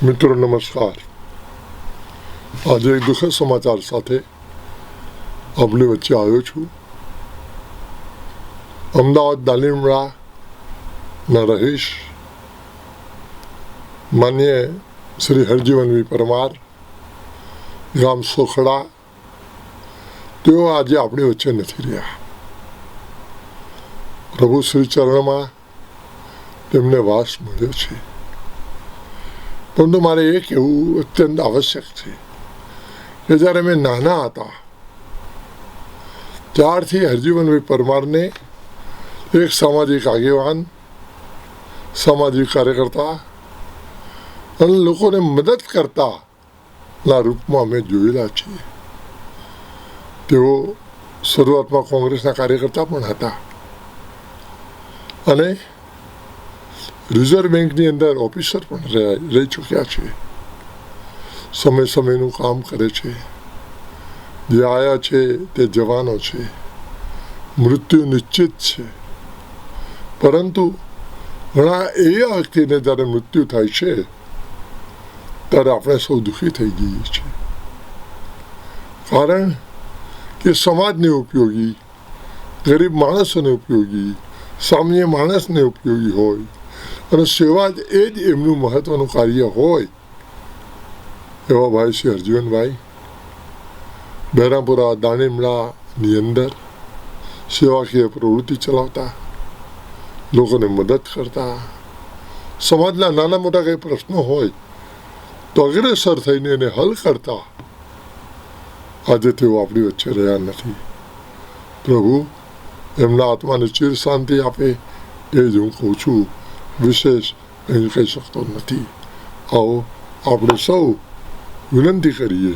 મિત્રો નમસ્કાર। આજે એક દુઃખદ સમાચાર સાથે આપની વચ્ચે આવ્યો છું। અમદાવાદ દાણીલીમડાના રહીશ માનનીય શ્રી હરજીવનભાઈ પરમાર, ગામ સોખડા, તેઓ આજે આપણી વચ્ચે નથી રહ્યા। પ્રભુ શ્રી ચરણમાં તેમને વાસ મળ્યો છે, પરંતુ મારે એ કહેવું અત્યંત આવશ્યક છે કે જ્યારે અમે નાના હતા ત્યારથી હરજીવનભાઈ પરમારને એક સામાજિક આગેવાન, સામાજિક કાર્યકર્તા અને લોકોને મદદ કરતાના રૂપમાં અમે જોયેલા છીએ। તેઓ શરૂઆતમાં કોંગ્રેસના કાર્યકર્તા પણ હતા અને રિઝર્વ બેંકની અંદર ઓફિસર પણ રહી ચૂક્યા છે। સમય સમયનું કામ કરે છે। જે આવ્યા છે તે જવાનો છે, મૃત્યુ નિશ્ચિત છે, પરંતુ ઘણા એવા વ્યક્તિને જ્યારે મૃત્યુ થાય છે ત્યારે આપણે સૌ દુઃખી થઈ જઈએ છીએ, કારણ કે સમાજને ઉપયોગી, ગરીબ માણસોને ઉપયોગી, સામાન્ય માણસને ઉપયોગી હોય અને સેવા જ એ જ એમનું મહત્વનું કાર્ય હોય એવા ભાઈ શ્રી હરજીવનભાઈ બહેરામપુરા દાણીલીમડાની અંદર સેવાકીય પ્રવૃત્તિ ચલાવતા, લોકોને મદદ કરતા, સમાજના નાના મોટા કંઈ પ્રશ્નો હોય તો અગ્રેસર થઈને એને હલ કરતા આજે તેઓ આપણી વચ્ચે રહ્યા નથી। પ્રભુ એમના આત્માને ચિર શાંતિ આપે એ જ હું કહું છું, વિશેષ કંઈ કહી શકતો નથી। આવો આપણે સૌ વિનંતી કરીએ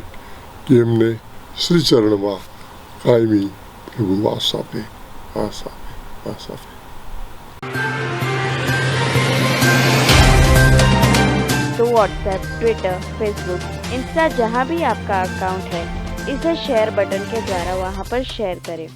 કે એમને શ્રી ચરણમાં કાયમી પ્રભુ વાસ આપે, વાસ આપે, વાસ આપે। तो व्हाट्सएप, ट्विटर, फेसबुक, इंस्टा जहाँ भी आपका अकाउंट है, इसे शेयर बटन के द्वारा वहाँ पर शेयर करें।